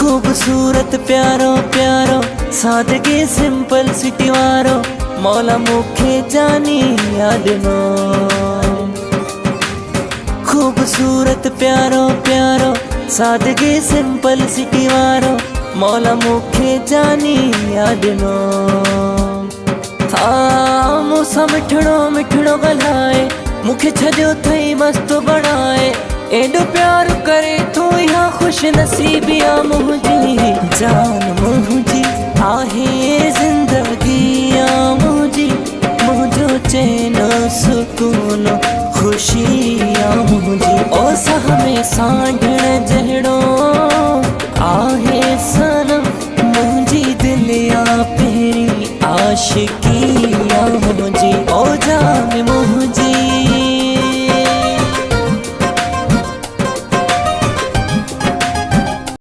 खूबसूरत प्यारो प्यारो सादगी सिंपल सिटी वारो मौला मुखे जानी याद नो। खूबसूरत प्यारो प्यारो सादगी सिंपल सिटी वारो मौला मुखे जानी याद नो। मूसा मिठड़ो मिठड़ो गलाए मुखे छॾियो थई मस्त बणाए एडो प्यार करे तू यहाँ खुश नसीबिया मुझी जान मुझी आहे जिंदगी मुझी मुझो चैन सुकून खुशिया मुझी ओ सां में सांढण जहिड़ो